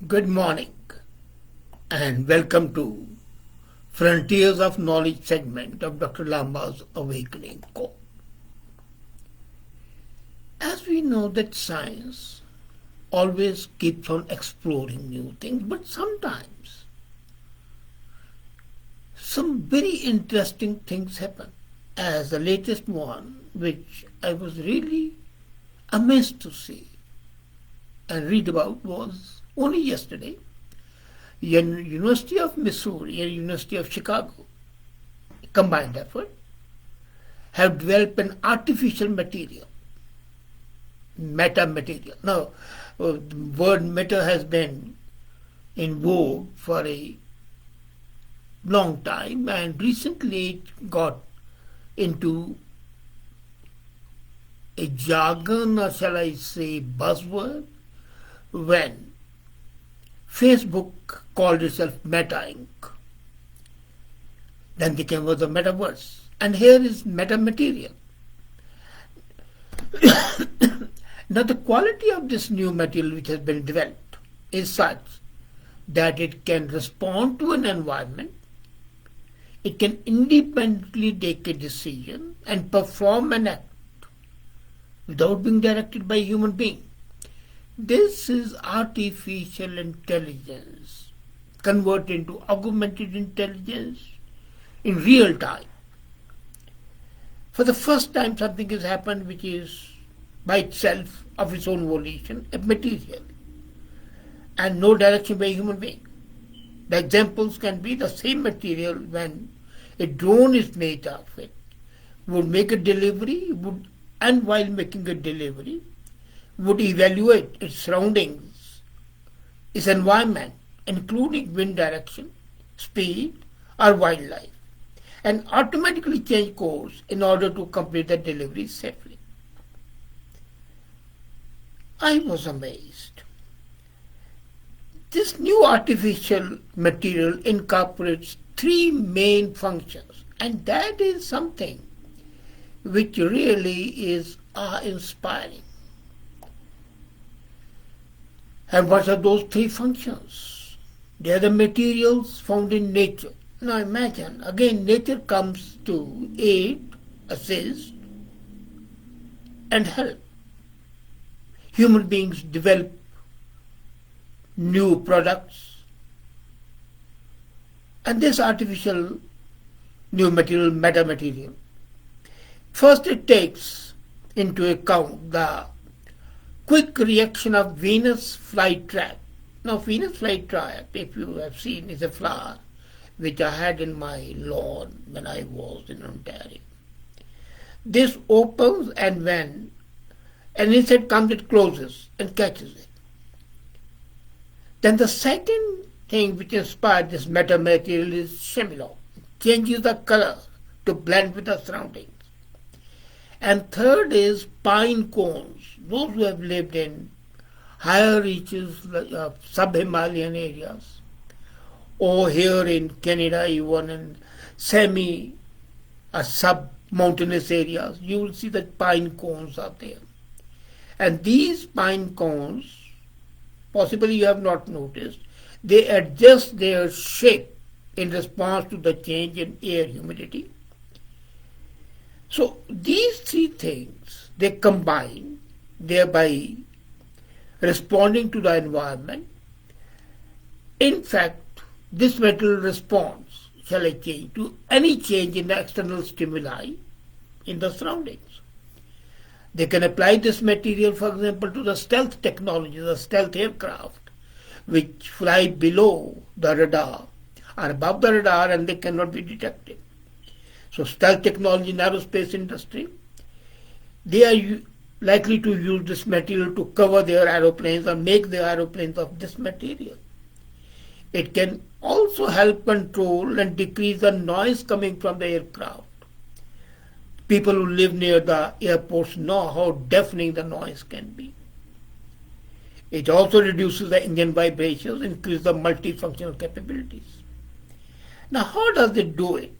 Good morning and welcome to Frontiers of Knowledge segment of Dr. Lamba's Awakening Call. As we know that science always keeps on exploring new things, but sometimes some very interesting things happen. As the latest one, which I was really amazed to see and read about, was only yesterday. University of Missouri and University of Chicago, combined effort, have developed an artificial material, metamaterial. Now, the word meta has been in vogue for a long time, and recently it got into a jargon, or shall I say buzzword, when Facebook called itself Meta Inc. Then they came with the metaverse. And here is metamaterial. Now the quality of this new material which has been developed is such that it can respond to an environment, it can independently take a decision and perform an act without being directed by a human being. This is artificial intelligence converted into augmented intelligence in real time. For the first time something has happened which is by itself of its own volition a material and no direction by a human being. The examples can be the same material when a drone is made of it, would make a delivery, and while making a delivery, would evaluate its surroundings, its environment, including wind direction, speed, or wildlife, and automatically change course in order to complete the delivery safely. I was amazed. This new artificial material incorporates three main functions, and that is something which really is awe-inspiring. And what are those three functions? They are the materials found in nature. Now imagine, again nature comes to aid, assist, and help. Human beings develop new products, and this artificial new material, metamaterial, first it takes into account the quick reaction of Venus flytrap. Now Venus flytrap, if you have seen, is a flower which I had in my lawn when I was in Ontario. This opens, and when an insect comes it closes and catches it. Then the second thing which inspired this metamaterial is Shimilo. It changes the color to blend with the surroundings. And third is pine cones. Those who have lived in higher reaches of sub-Himalayan areas, or here in Canada, even in semi sub-mountainous areas, you will see that pine cones are there. And these pine cones, possibly you have not noticed, they adjust their shape in response to the change in air humidity. So these three things, they combine, thereby responding to the environment. In fact, this material responds, shall I change, to any change in the external stimuli in the surroundings. They can apply this material, for example, to the stealth technology, the stealth aircraft, which fly below the radar or above the radar and they cannot be detected. So stealth technology in aerospace industry, they are likely to use this material to cover their aeroplanes or make their aeroplanes of this material. It can also help control and decrease the noise coming from the aircraft. People who live near the airports know how deafening the noise can be. It also reduces the engine vibrations, increases the multifunctional capabilities. Now how does it do it?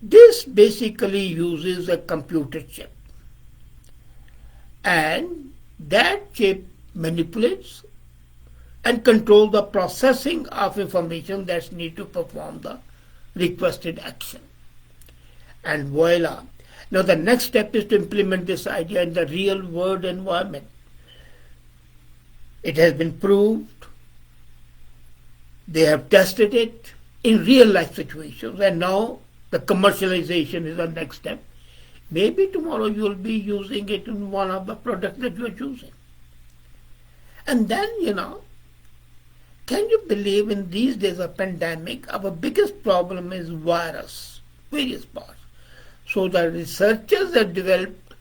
This basically uses a computer chip, and that chip manipulates and control the processing of information that's needed to perform the requested action. And voila. Now the next step is to implement this idea in the real world environment. It has been proved. They have tested it in real life situations, and now the commercialization is the next step. Maybe tomorrow you will be using it in one of the products that you are choosing. And then, can you believe in these days of pandemic, our biggest problem is virus, various parts. So the researchers have developed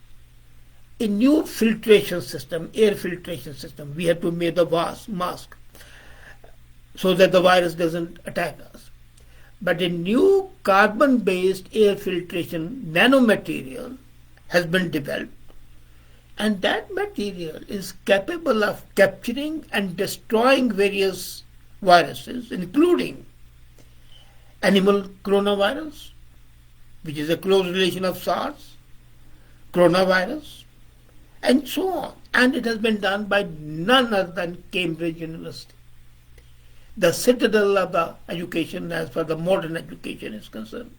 a new filtration system, air filtration system. We have to make the mask so that the virus doesn't attack us. But a new carbon-based air filtration nanomaterial has been developed, and that material is capable of capturing and destroying various viruses, including animal coronavirus, which is a close relation of SARS, coronavirus, and so on. And it has been done by none other than Cambridge University, the citadel of the education as far as the modern education is concerned.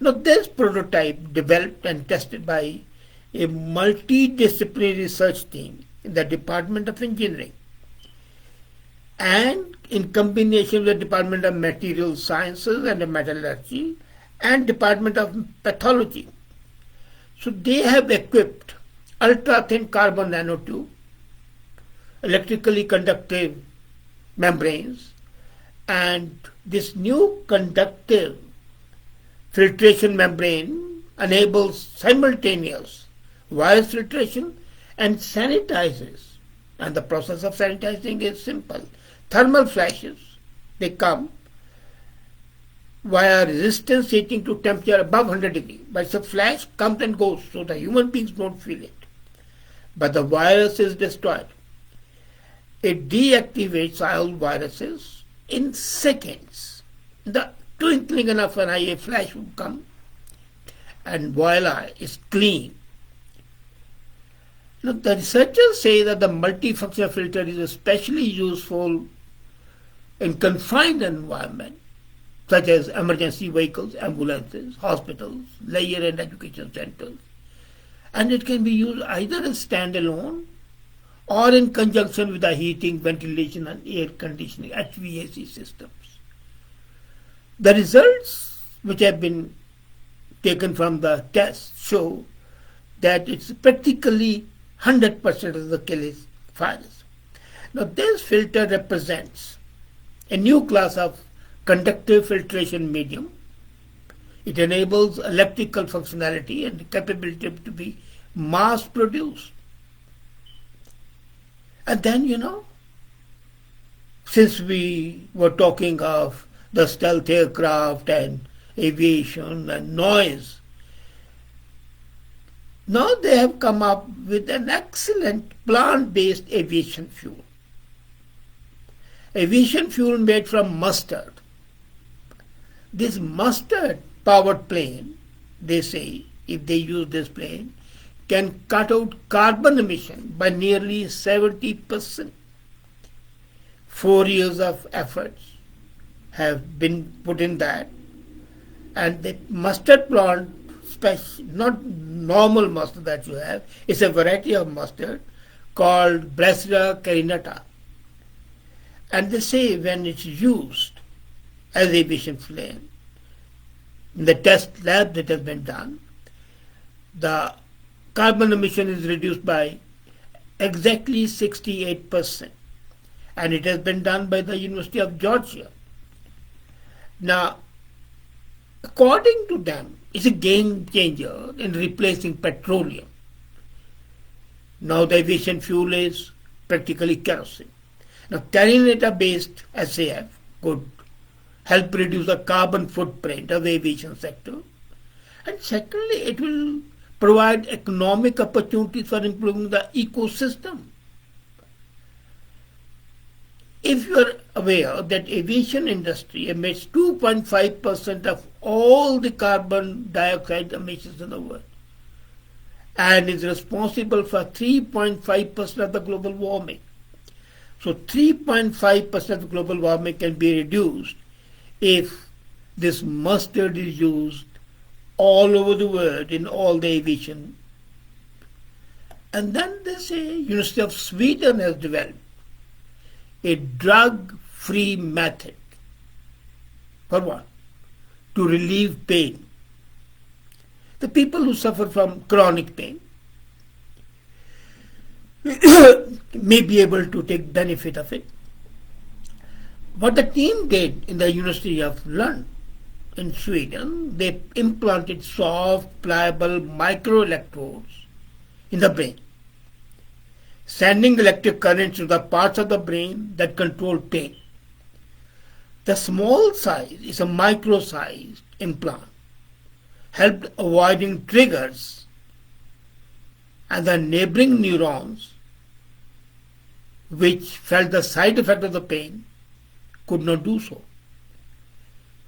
Now this prototype, developed and tested by a multidisciplinary research team in the Department of Engineering and in combination with the Department of Material Sciences and Metallurgy and Department of Pathology. So they have equipped ultra-thin carbon nanotube, electrically conductive membranes, and this new conductive filtration membrane enables simultaneous virus filtration and sanitizes. And the process of sanitizing is simple. Thermal flashes, they come via resistance heating to temperature above 100 degrees. But the flash comes and goes, so the human beings don't feel it. But the virus is destroyed. It deactivates all viruses in seconds. The twinkling of an eye, a flash would come, and voila, it's clean. Now, the researchers say that the multifunctional filter is especially useful in confined environment, such as emergency vehicles, ambulances, hospitals, leisure and education centers. And it can be used either as standalone or in conjunction with the heating, ventilation and air conditioning, HVAC systems. The results which have been taken from the tests show that it's practically 100% of the killing virus. Now this filter represents a new class of conductive filtration medium. It enables electrical functionality and the capability to be mass produced. And then, since we were talking of the stealth aircraft and aviation and noise, now they have come up with an excellent plant-based aviation fuel. Aviation fuel made from mustard. This mustard-powered plane, they say, if they use this plane, can cut out carbon emission by nearly 70%. 4 years of efforts have been put in that, and the mustard plant, not normal mustard that you have, it's a variety of mustard called Brassica carinata. And they say when it's used as aviation fuel, in the test lab that has been done, the carbon emission is reduced by exactly 68%. And it has been done by the University of Georgia. Now, according to them, it's a game changer in replacing petroleum. Now the aviation fuel is practically kerosene. Now carinata-based SAF could help reduce the carbon footprint of the aviation sector. And secondly, it will provide economic opportunities for improving the ecosystem. If you are aware that aviation industry emits 2.5% of all the carbon dioxide emissions in the world and is responsible for 3.5% of the global warming. So 3.5% of global warming can be reduced if this mustard is used all over the world in all the aviation. And then they say University of Sweden has developed a drug-free method. For what? To relieve pain. The people who suffer from chronic pain may be able to take benefit of it. What the team did in the University of Lund in Sweden, they implanted soft, pliable microelectrodes in the brain, sending electric currents to the parts of the brain that control pain. The small size is a micro-sized implant, helped avoiding triggers, and the neighboring neurons, which felt the side effect of the pain, could not do so.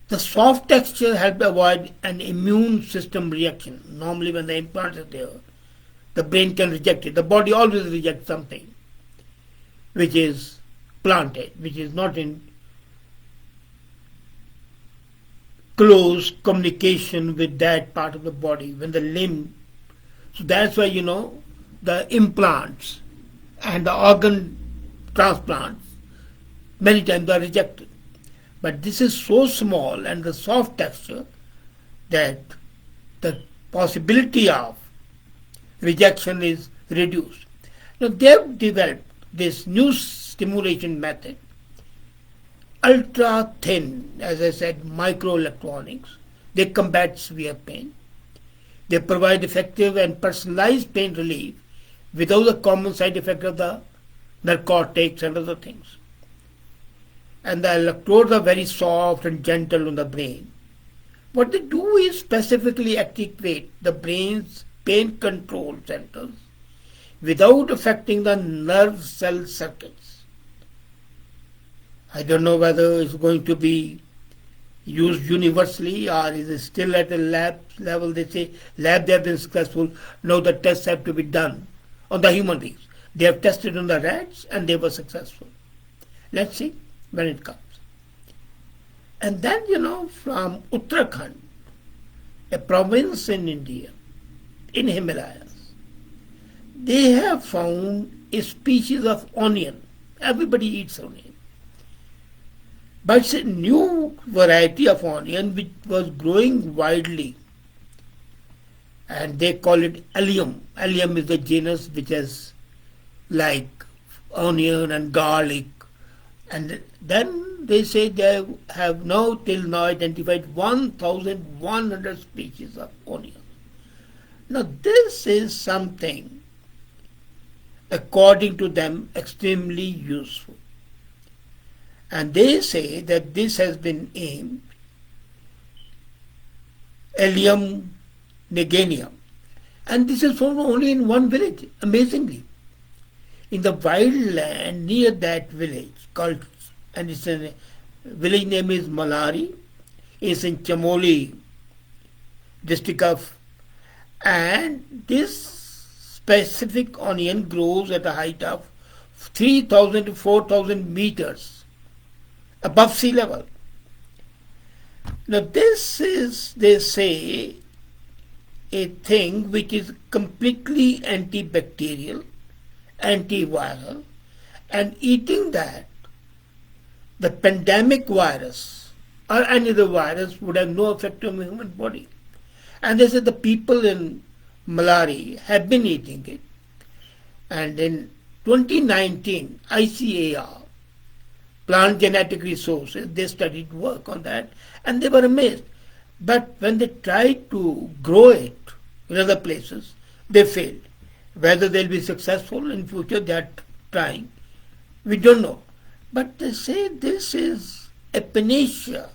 The soft texture helped avoid an immune system reaction. Normally when the implant is there, the brain can reject it. The body always rejects something which is planted, which is not in close communication with that part of the body, when the limb. So that's why, the implants and the organ transplants many times are rejected. But this is so small and the soft texture that the possibility of rejection is reduced. Now they have developed this new stimulation method, ultra thin, as I said, microelectronics. They combat severe pain. They provide effective and personalized pain relief without the common side effect of the narcotics and other things. And the electrodes are very soft and gentle on the brain. What they do is specifically activate the brain's pain control centers without affecting the nerve cell circuits. I don't know whether it's going to be used universally or is it still at the lab level. They say lab they have been successful. Now the tests have to be done on the human beings. They have tested on the rats and they were successful. Let's see when it comes. And then, from Uttarakhand, a province in India, in Himalayas, they have found a species of onion. Everybody eats onion. But it's a new variety of onion which was growing widely. And they call it Allium. Allium is the genus which has like onion and garlic. And then they say they have now till now identified 1,100 species of onion. Now this is something, according to them, extremely useful. And they say that this has been aimed Allium Onion. And this is found only in one village, amazingly. In the wild land near that village called, and its village name is Malari, is in Chamoli district of, and this specific onion grows at a height of 3,000 to 4,000 meters above sea level. Now this is, they say, a thing which is completely antibacterial, antiviral, and eating that, the pandemic virus or any other virus would have no effect on the human body. And they said the people in Malari have been eating it. And in 2019, ICAR, Plant Genetic Resources, they studied work on that and they were amazed. But when they tried to grow it in other places, they failed. Whether they'll be successful in future, they are trying. We don't know. But they say this is a panacea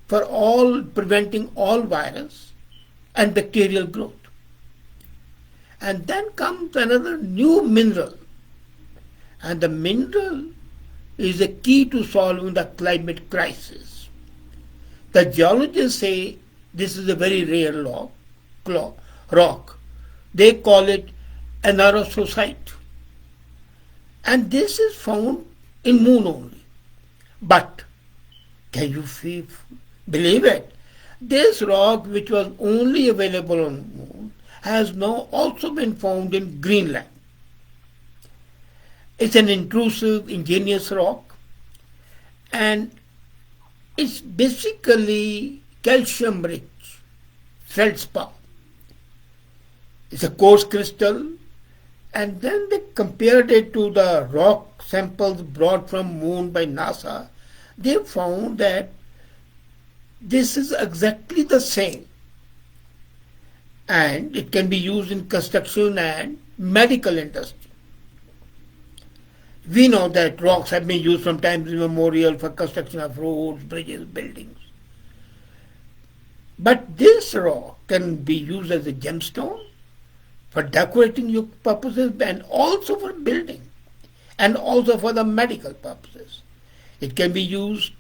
for all, preventing all virus and bacterial growth. And then comes another new mineral. And the mineral is the key to solving the climate crisis. The geologists say this is a very rare rock. They call it anorosite. And this is found in moon only. But can you believe it? This rock, which was only available on moon, has now also been found in Greenland. It's an intrusive, ingenious rock, and it's basically calcium-rich feldspar. It's a coarse crystal, and then they compared it to the rock samples brought from moon by NASA. They found that this is exactly the same, and it can be used in construction and medical industry. We know that rocks have been used from times immemorial for construction of roads, bridges, buildings. But this rock can be used as a gemstone for decorating your purposes and also for building and also for the medical purposes. It can be used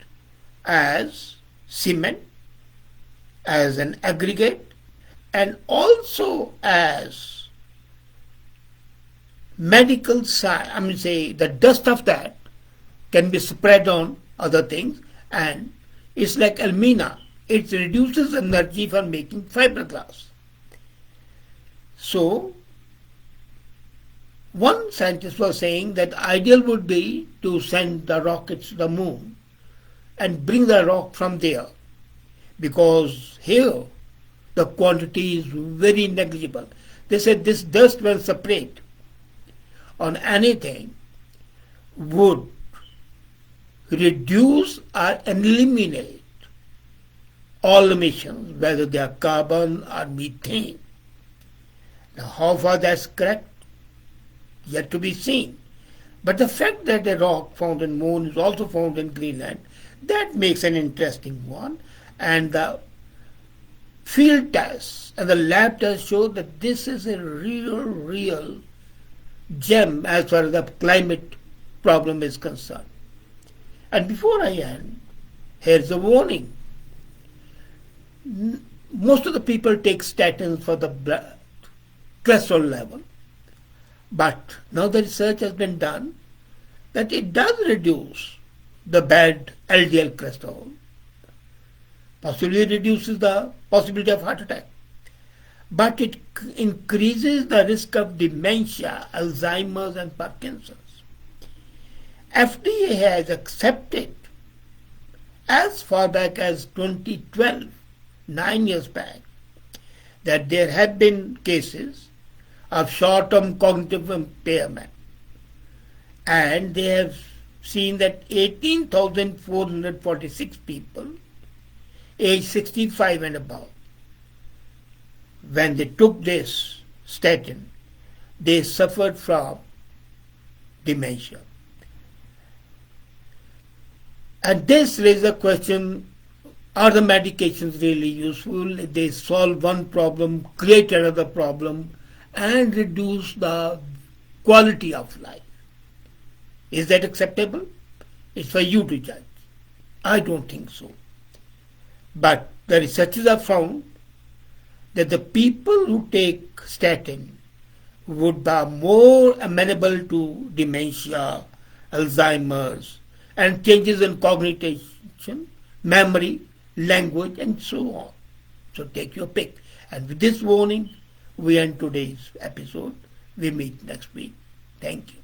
as cement, as an aggregate, and also as medical science. The dust of that can be spread on other things, and it's like alumina. It reduces energy for making fiberglass. So, one scientist was saying that ideal would be to send the rockets to the moon and bring the rock from there, because here the quantity is very negligible. They said this dust, when separate on anything, would reduce or eliminate all emissions, whether they are carbon or methane. Now, how far that's correct, yet to be seen. But the fact that a rock found in moon is also found in Greenland, that makes an interesting one. And the field tests and the lab tests show that this is a real gem as far as the climate problem is concerned. And before I end, here's a warning. Most of the people take statins for the blood cholesterol level, but now the research has been done that it does reduce the bad LDL cholesterol, possibly reduces the possibility of heart attack, but it increases the risk of dementia, Alzheimer's and Parkinson's. FDA has accepted as far back as 2012, 9 years back, that there have been cases of short-term cognitive impairment, and they have seen that 18,446 people aged 65 and above, when they took this statin, they suffered from dementia. And this raises a question, are the medications really useful? They solve one problem, create another problem, and reduce the quality of life. Is that acceptable? It's for you to judge. I don't think so. But the researchers have found that the people who take statin would be more amenable to dementia, Alzheimer's, and changes in cognition, memory, language, and so on. So take your pick. And with this warning, we end today's episode. We meet next week. Thank you.